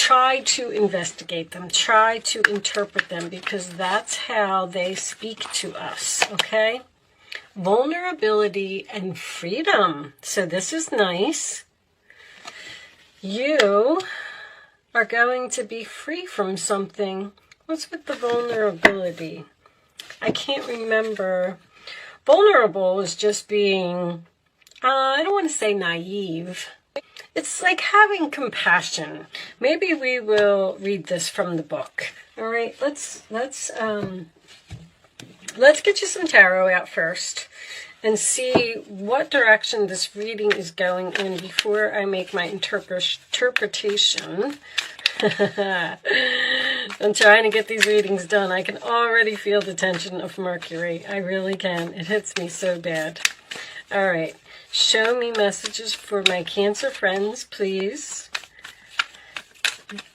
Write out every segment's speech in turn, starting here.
try to investigate them, try to interpret them, because that's how they speak to us, okay? Vulnerability and freedom. So this is nice. You are going to be free from something. What's with the vulnerability? I can't remember. Vulnerable is just being, I don't want to say naive. It's like having compassion. Maybe we will read this from the book. All right, let's get you some tarot out first and see what direction this reading is going in before I make my interpretation. I'm trying to get these readings done. I can already feel the tension of Mercury. I really can. It hits me so bad. All right. Show me messages for my Cancer friends, please.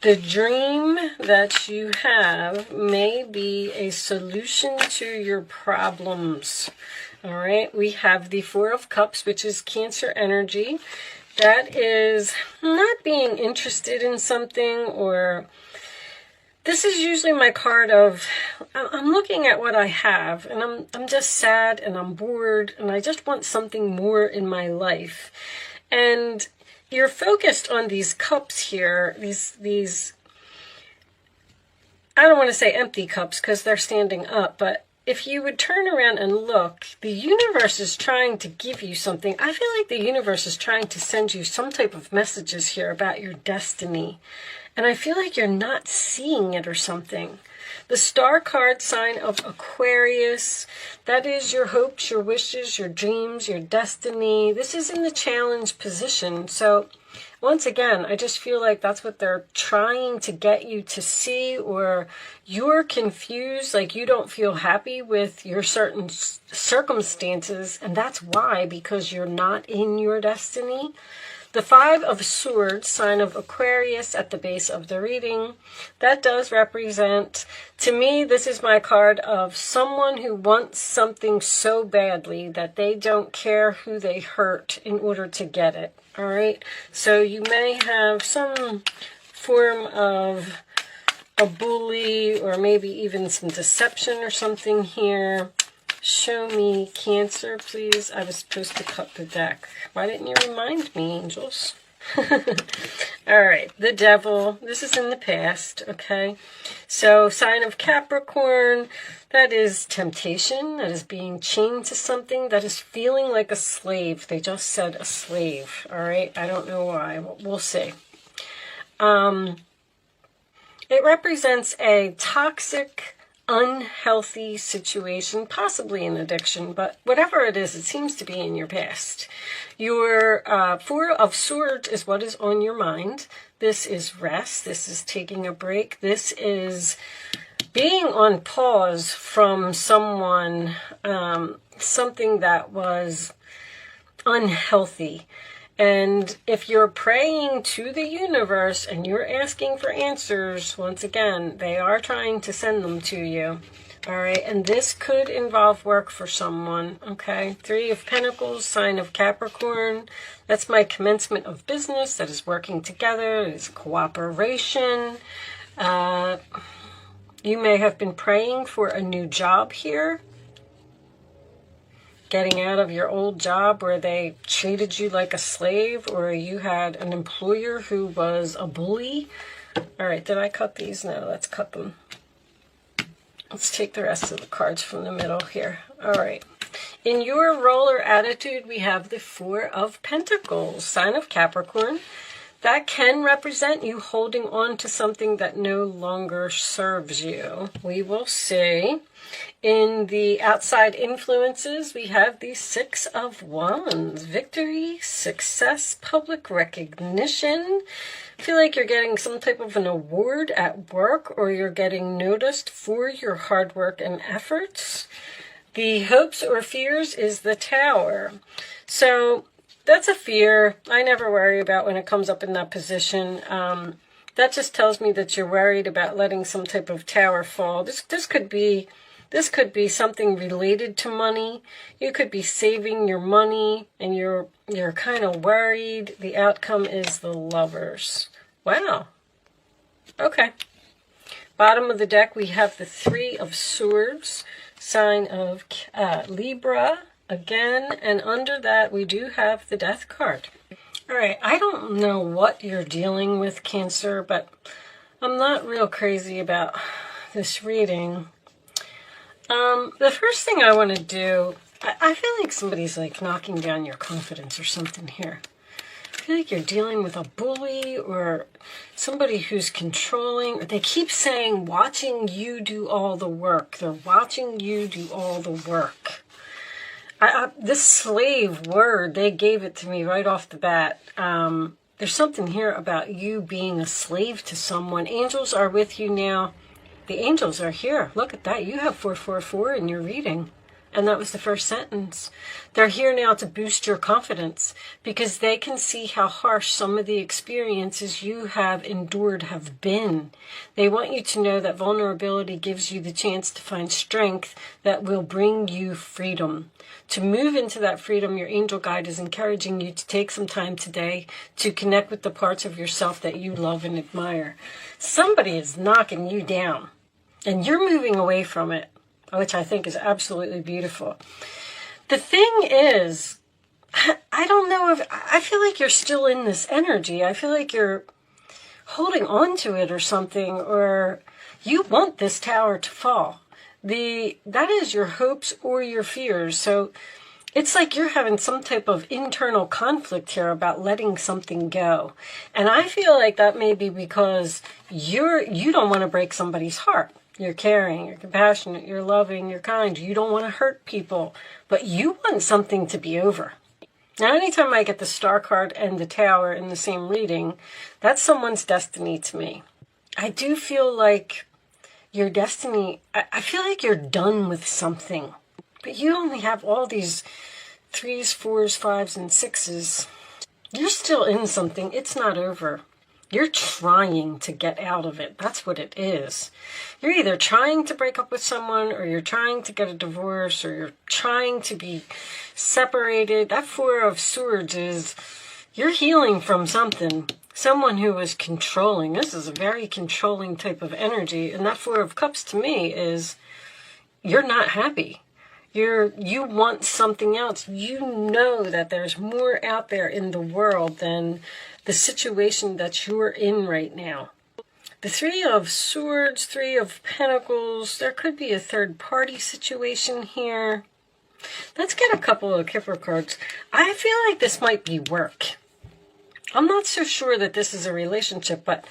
The dream that you have may be a solution to your problems. All right. We have the Four of Cups, which is Cancer energy. That is not being interested in something, or this is usually my card of, I'm looking at what I have and I'm just sad and I'm bored and I just want something more in my life. And you're focused on these cups here, these I don't want to say empty cups because they're standing up, but if you would turn around and look, the universe is trying to give you something. I feel like the universe is trying to send you some type of messages here about your destiny. And I feel like you're not seeing it or something. The star card, sign of Aquarius, that is your hopes, your wishes, your dreams, your destiny. This is in the challenge position. So once again, I just feel like that's what they're trying to get you to see, or you're confused, like you don't feel happy with your certain circumstances, and that's why, because you're not in your destiny. The Five of Swords, sign of Aquarius at the base of the reading, that does represent, to me, this is my card of someone who wants something so badly that they don't care who they hurt in order to get it. All right, so you may have some form of a bully or maybe even some deception or something here. Show me Cancer, please. I was supposed to cut the deck. Why didn't you remind me, angels? All right, the Devil. This is in the past, okay? So, sign of Capricorn. That is temptation. That is being chained to something. That is feeling like a slave. They just said a slave, all right? I don't know why. We'll see. It represents a toxic, unhealthy situation, possibly an addiction, but whatever it is, it seems to be in your past. Your Four of Swords is what is on your mind. This is rest. This is taking a break. This is being on pause from someone, something that was unhealthy. And if you're praying to the universe and you're asking for answers, once again, they are trying to send them to you. All right, and this could involve work for someone, okay? Three of Pentacles, sign of Capricorn. That's my commencement of business. That is working together. It is cooperation. You may have been praying for a new job here. Getting out of your old job where they treated you like a slave, or you had an employer who was a bully. All right, did I cut these? No, let's cut them. Let's take the rest of the cards from the middle here. All right. In your roller attitude, we have the Four of Pentacles, sign of Capricorn. That can represent you holding on to something that no longer serves you. We will see. In the outside influences, we have the Six of Wands. Victory, success, public recognition. I feel like you're getting some type of an award at work, or you're getting noticed for your hard work and efforts. The hopes or fears is the Tower. So that's a fear I never worry about when it comes up in that position. That just tells me that you're worried about letting some type of tower fall. This could be something related to money. You could be saving your money and you're kind of worried. The outcome is the Lovers. Wow. Okay. Bottom of the deck, we have the Three of Swords, sign of Libra again, and under that we do have the Death card. All right, I don't know what you're dealing with, Cancer, but I'm not real crazy about this reading. The first thing I want to do, I feel like somebody's like knocking down your confidence or something here. I feel like you're dealing with a bully or somebody who's controlling. They keep saying, watching you do all the work. They're watching you do all the work. This slave word, they gave it to me right off the bat. There's something here about you being a slave to someone. Angels are with you now. The angels are here. Look at that. You have 444 in your reading. And that was the first sentence. They're here now to boost your confidence because they can see how harsh some of the experiences you have endured have been. They want you to know that vulnerability gives you the chance to find strength that will bring you freedom. To move into that freedom, your angel guide is encouraging you to take some time today to connect with the parts of yourself that you love and admire. Somebody is knocking you down, and you're moving away from it, which I think is absolutely beautiful. The thing is, I don't know if, I feel like you're still in this energy. I feel like you're holding on to it or something, or you want this tower to fall. That is your hopes or your fears. So it's like you're having some type of internal conflict here about letting something go. And I feel like that may be because you don't want to break somebody's heart. You're caring, you're compassionate, you're loving, you're kind. You don't want to hurt people, but you want something to be over. Now, anytime I get the Star card and the Tower in the same reading, that's someone's destiny to me. I do feel like your destiny, I feel like you're done with something, but you only have all these 3s, 4s, 5s, and 6s. You're still in something. It's not over. You're trying to get out of it. That's what it is. You're either trying to break up with someone, or you're trying to get a divorce, or you're trying to be separated. That Four of Swords is you're healing from something. Someone who is controlling. This is a very controlling type of energy. And that Four of Cups to me is you're not happy. You want something else. You know that there's more out there in the world than the situation that you're in right now. The Three of Swords, Three of Pentacles, there could be a third party situation here. Let's get a couple of Kipper cards. I feel like this might be work. I'm not so sure that this is a relationship, but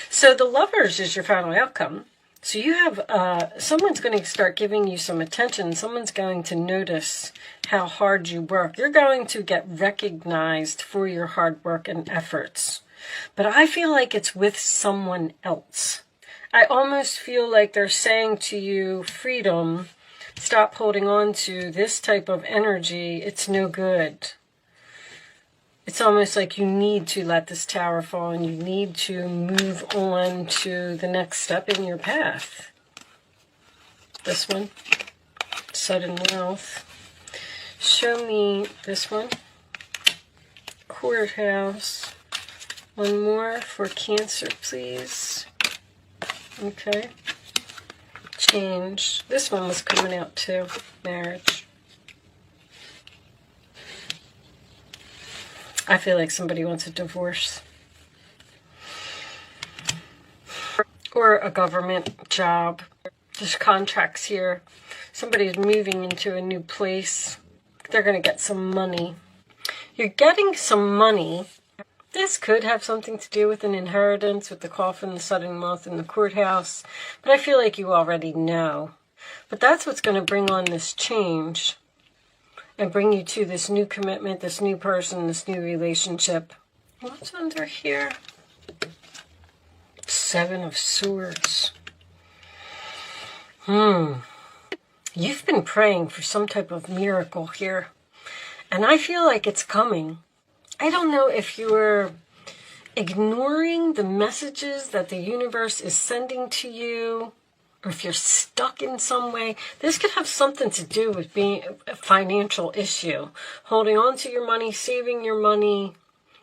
so the Lovers is your final outcome. So you have, someone's going to start giving you some attention. Someone's going to notice how hard you work. You're going to get recognized for your hard work and efforts. But I feel like it's with someone else. I almost feel like they're saying to you, freedom, stop holding on to this type of energy. It's no good. It's almost like you need to let this tower fall and you need to move on to the next step in your path. This one, sudden wealth. Show me this one, courthouse. One more for Cancer, please. Okay. Change. This one was coming out too, marriage. I feel like somebody wants a divorce. Or a government job. There's contracts here. Somebody's moving into a new place. They're going to get some money. You're getting some money. This could have something to do with an inheritance, with the coffin, the sudden wealth, and the courthouse. But I feel like you already know. But that's what's going to bring on this change. And bring you to this new commitment, this new person, this new relationship. What's under here? Seven of Swords. You've been praying for some type of miracle here. And I feel like it's coming. I don't know if you're ignoring the messages that the universe is sending to you, or if you're stuck in some way. This could have something to do with being a financial issue. Holding on to your money, saving your money.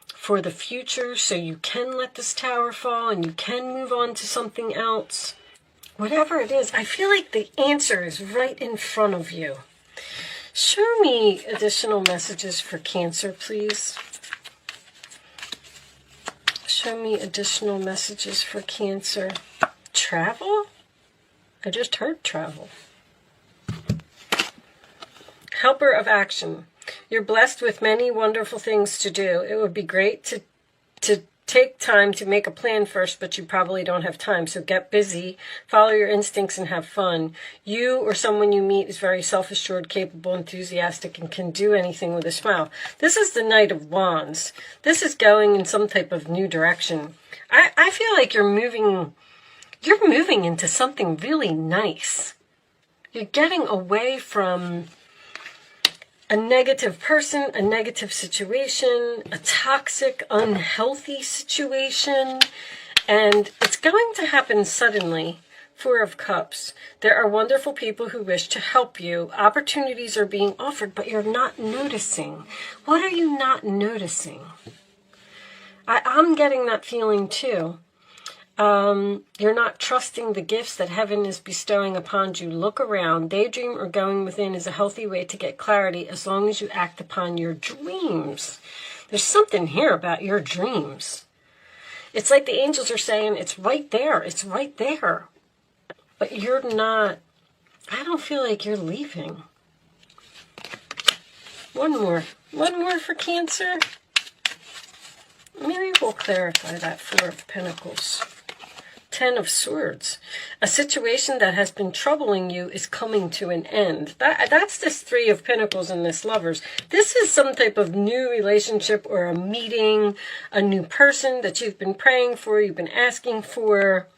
for the future so you can let this tower fall and you can move on to something else. Whatever it is, I feel like the answer is right in front of you. Show me additional messages for Cancer, please. Show me additional messages for Cancer. Travel? I just heard travel. Helper of action. You're blessed with many wonderful things to do. It would be great to take time to make a plan first, but you probably don't have time. So get busy, follow your instincts, and have fun. You or someone you meet is very self-assured, capable, enthusiastic, and can do anything with a smile. This is the Knight of Wands. This is going in some type of new direction. I feel like you're moving into something really nice. You're getting away from a negative person, a negative situation, a toxic, unhealthy situation, and it's going to happen suddenly. Four of Cups. There are wonderful people who wish to help you. Opportunities are being offered, but you're not noticing. What are you not noticing? I'm getting that feeling too. You're not trusting the gifts that heaven is bestowing upon you. Look around. Daydream or going within is a healthy way to get clarity as long as you act upon your dreams. There's something here about your dreams. It's like the angels are saying, it's right there. It's right there. But you're not, I don't feel like you're leaving. One more for Cancer. Maybe we'll clarify that. Four of Pentacles. 10 of Swords. A situation that has been troubling you is coming to an end. That's this Three of Pentacles and this Lovers. This is some type of new relationship or a meeting, a new person that you've been praying for, you've been asking for.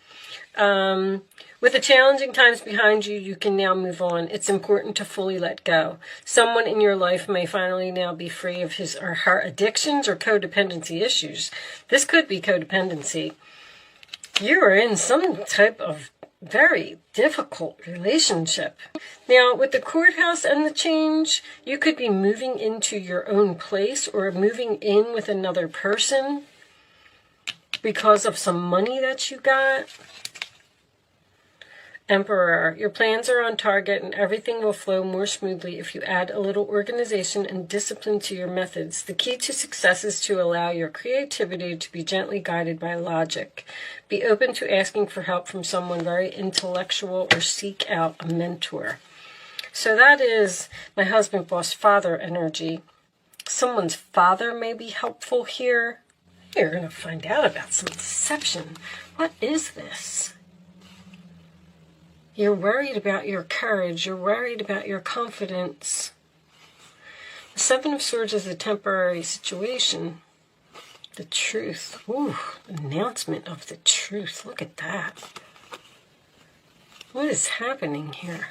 With the challenging times behind you, you can now move on. It's important to fully let go. Someone in your life may finally now be free of his or her addictions or codependency issues. This could be codependency. You are in some type of very difficult relationship. Now, with the Courthouse and the Change, you could be moving into your own place or moving in with another person because of some money that you got. Emperor, your plans are on target and everything will flow more smoothly if you add a little organization and discipline to your methods. The key to success is to allow your creativity to be gently guided by logic. Be open to asking for help from someone very intellectual or seek out a mentor. So that is my husband, boss, father energy. Someone's father may be helpful here. You're going to find out about some deception. What is this? You're worried about your courage. You're worried about your confidence. The Seven of Swords is a temporary situation. The truth. Ooh, announcement of the truth. Look at that. What is happening here?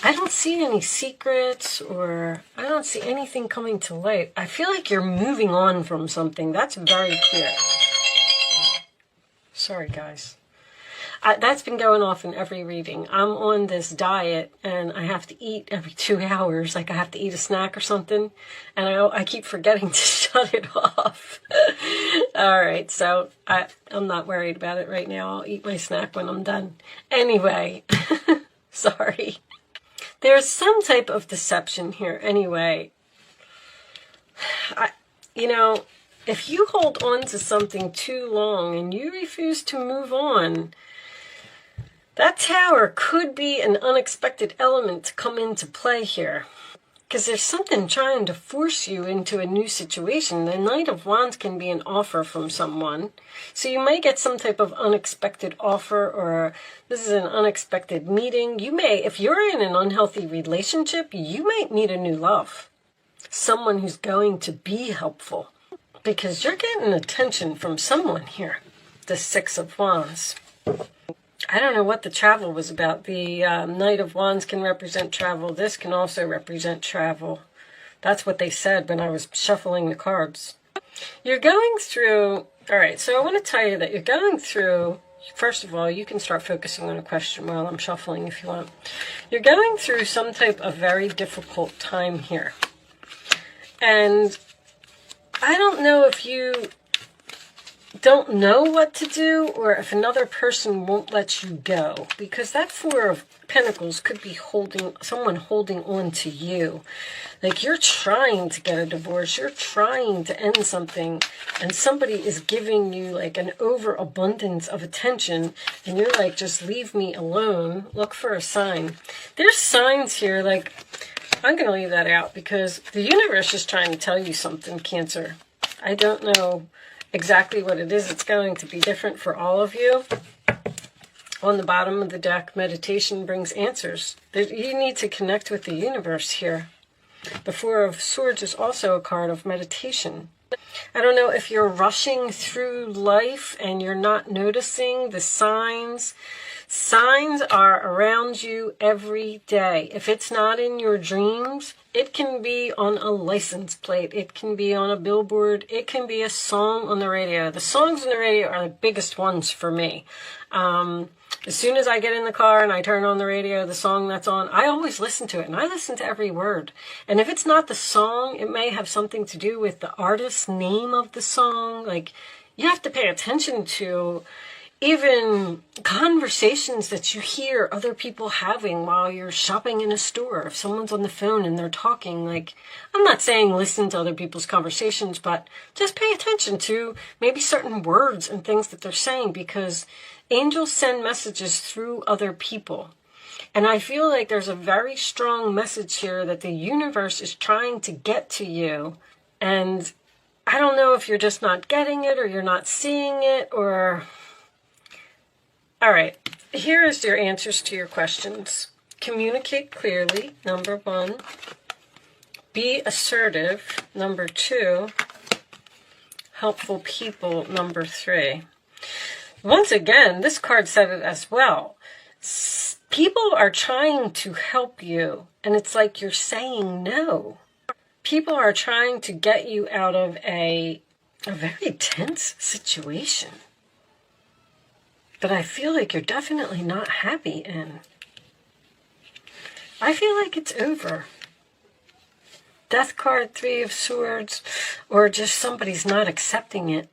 I don't see any secrets or I don't see anything coming to light. I feel like you're moving on from something. That's very clear. Sorry, guys. That's been going off in every reading. I'm on this diet, and I have to eat every 2 hours. Like, I have to eat a snack or something, and I keep forgetting to shut it off. All right, so I'm not worried about it right now. I'll eat my snack when I'm done. Anyway, sorry. There's some type of deception here. Anyway, if you hold on to something too long and you refuse to move on, that tower could be an unexpected element to come into play here. Because there's something trying to force you into a new situation. The Knight of Wands can be an offer from someone. So you may get some type of unexpected offer, or this is an unexpected meeting. You may, if you're in an unhealthy relationship, you might meet a new love. Someone who's going to be helpful. Because you're getting attention from someone here. The Six of Wands. I don't know what the travel was about. The Knight of Wands can represent travel. This can also represent travel. That's what they said when I was shuffling the cards. You're going through... Alright, so I want to tell you that you're going through... First of all, you can start focusing on a question while I'm shuffling if you want. You're going through some type of very difficult time here. And I don't know if you don't know what to do or if another person won't let you go, because that Four of Pentacles could be someone holding on to you. Like you're trying to get a divorce, you're trying to end something, and somebody is giving you like an overabundance of attention, and you're like, just leave me alone. Look for a sign. There's signs here, like, I'm going to leave that out because the universe is trying to tell you something, Cancer. I don't know exactly what it is. It's going to be different for all of you. On the bottom of the deck, meditation brings answers. You need to connect with the universe here. The Four of Swords is also a card of meditation. I don't know if you're rushing through life and you're not noticing the signs. Signs are around you every day. If it's not in your dreams, it can be on a license plate. It can be on a billboard. It can be a song on the radio. The songs on the radio are the biggest ones for me. As soon as I get in the car and I turn on the radio, the song that's on, I always listen to it, and I listen to every word. And if it's not the song, it may have something to do with the artist's name of the song. Like, you have to pay attention to even conversations that you hear other people having while you're shopping in a store. If someone's on the phone and they're talking, like, I'm not saying listen to other people's conversations, but just pay attention to maybe certain words and things that they're saying, because angels send messages through other people. And I feel like there's a very strong message here that the universe is trying to get to you. And I don't know if you're just not getting it or you're not seeing it, or... All right, here is your answers to your questions. Communicate clearly, number 1. Be assertive, number 2. Helpful people, number 3. Once again, this card said it as well. People are trying to help you, and it's like you're saying no. People are trying to get you out of a very tense situation. But I feel like you're definitely not happy in. I feel like it's over. Death card, 3 of Swords, or just somebody's not accepting it.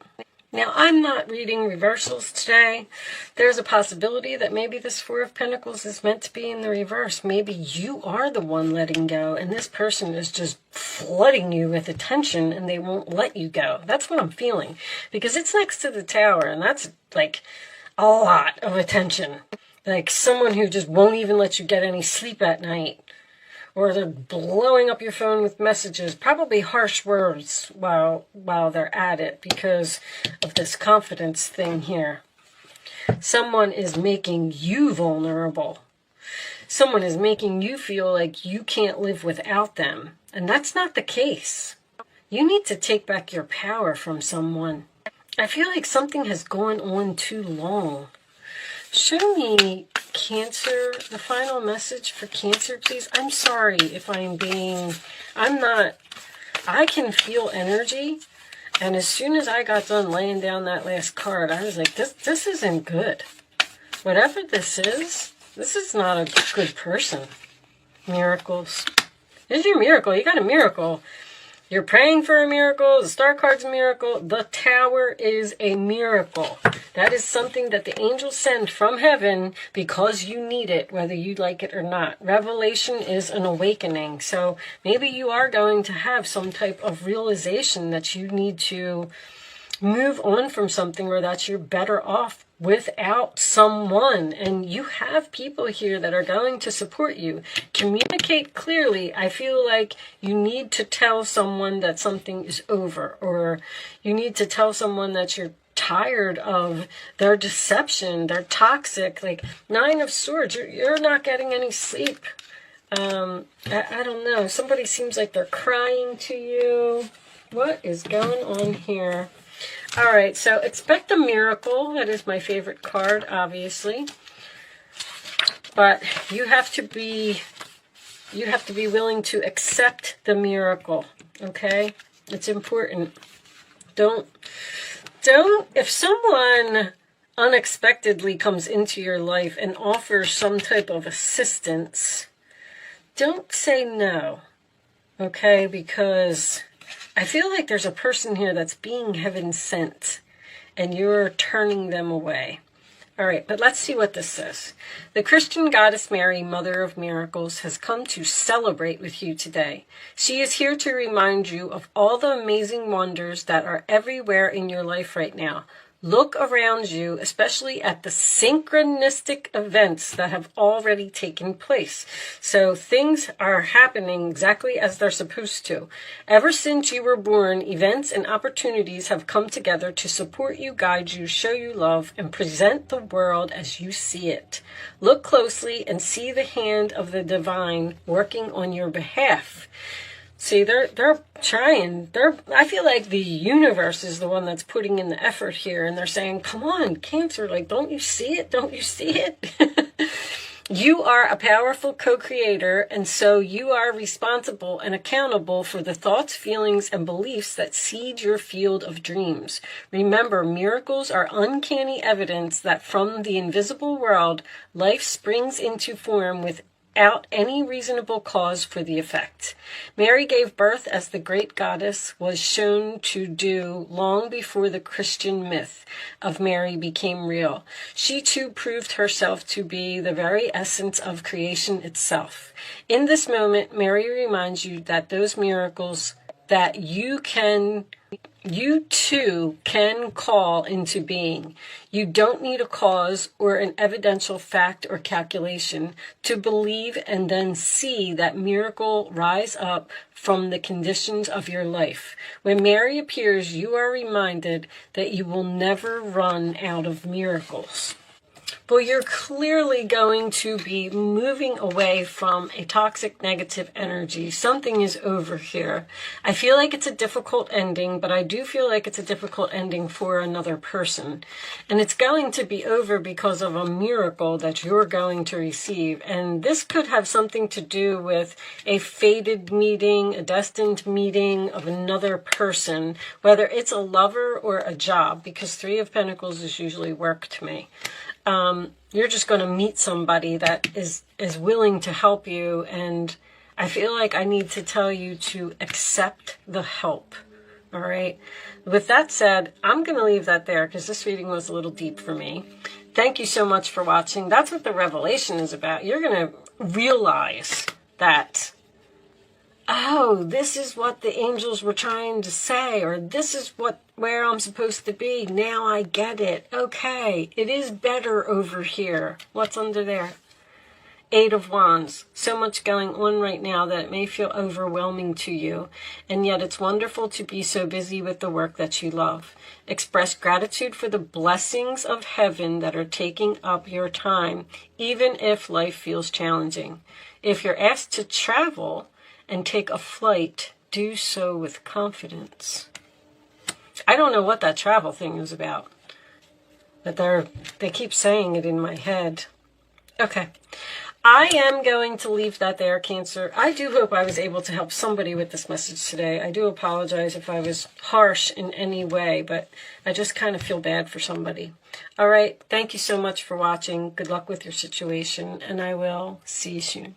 Now, I'm not reading reversals today. There's a possibility that maybe this 4 of Pentacles is meant to be in the reverse. Maybe you are the one letting go, and this person is just flooding you with attention, and they won't let you go. That's what I'm feeling, because it's next to the Tower, and that's like a lot of attention. Like someone who just won't even let you get any sleep at night. Or they're blowing up your phone with messages, probably harsh words while they're at it because of this confidence thing here. Someone is making you vulnerable. Someone is making you feel like you can't live without them. And that's not the case. You need to take back your power from someone. I feel like something has gone on too long. Show me, Cancer, the final message for Cancer, please. I'm sorry if I can feel energy. And as soon as I got done laying down that last card, I was like, this isn't good. Whatever this is not a good person. Miracles. Here's your miracle. You got a miracle. You're praying for a miracle. The Star card's a miracle. The Tower is a miracle. That is something that the angels send from heaven because you need it, whether you like it or not. Revelation is an awakening. So maybe you are going to have some type of realization that you need to move on from something, or that you're better off without someone. And you have people here that are going to support you. Communicate clearly. I feel like you need to tell someone that something is over, or you need to tell someone that you're tired of their deception. They're toxic. Like 9 of Swords, you're not getting any sleep. I don't know. Somebody seems like they're crying to you. What is going on here? All right, so expect a miracle. That is my favorite card, obviously. But you have to be willing to accept the miracle, okay? It's important. Don't, if someone unexpectedly comes into your life and offers some type of assistance, don't say no, okay? Because I feel like there's a person here that's being heaven sent, and you're turning them away. All right, but let's see what this says. The Christian goddess Mary, Mother of Miracles, has come to celebrate with you today. She is here to remind you of all the amazing wonders that are everywhere in your life right now. Look around you, especially at the synchronistic events that have already taken place. So things are happening exactly as they're supposed to. Ever since you were born, events and opportunities have come together to support you, guide you, show you love, and present the world as you see it. Look closely and see the hand of the divine working on your behalf. See, they're trying. I feel like the universe is the one that's putting in the effort here, and they're saying, come on, Cancer, like, don't you see it? Don't you see it? You are a powerful co-creator, and so you are responsible and accountable for the thoughts, feelings, and beliefs that seed your field of dreams. Remember, miracles are uncanny evidence that from the invisible world, life springs into form without any reasonable cause for the effect. Mary gave birth as the great goddess was shown to do long before the Christian myth of Mary became real. She too proved herself to be the very essence of creation itself. In this moment, Mary reminds you that those miracles that you too can call into being. You don't need a cause or an evidential fact or calculation to believe and then see that miracle rise up from the conditions of your life. When Mary appears, you are reminded that you will never run out of miracles. Well, you're clearly going to be moving away from a toxic negative energy. Something is over here. I feel like it's a difficult ending, but I do feel like it's a difficult ending for another person. And it's going to be over because of a miracle that you're going to receive. And this could have something to do with a fated meeting, a destined meeting of another person, whether it's a lover or a job, because Three of Pentacles is usually work to me. You're just going to meet somebody that is willing to help you, and I feel like I need to tell you to accept the help. All right. With that said, I'm going to leave that there because this reading was a little deep for me. Thank you so much for watching. That's what the revelation is about. You're going to realize that, oh, this is what the angels were trying to say, or this is where I'm supposed to be. Now I get it. Okay, it is better over here. What's under there? Eight of Wands. So much going on right now that it may feel overwhelming to you, and yet it's wonderful to be so busy with the work that you love. Express gratitude for the blessings of heaven that are taking up your time, even if life feels challenging. If you're asked to travel and take a flight, do so with confidence. I don't know what that travel thing is about, but they keep saying it in my head. Okay. I am going to leave that there, Cancer. I do hope I was able to help somebody with this message today. I do apologize if I was harsh in any way, but I just kind of feel bad for somebody. All right. Thank you so much for watching. Good luck with your situation, and I will see you soon.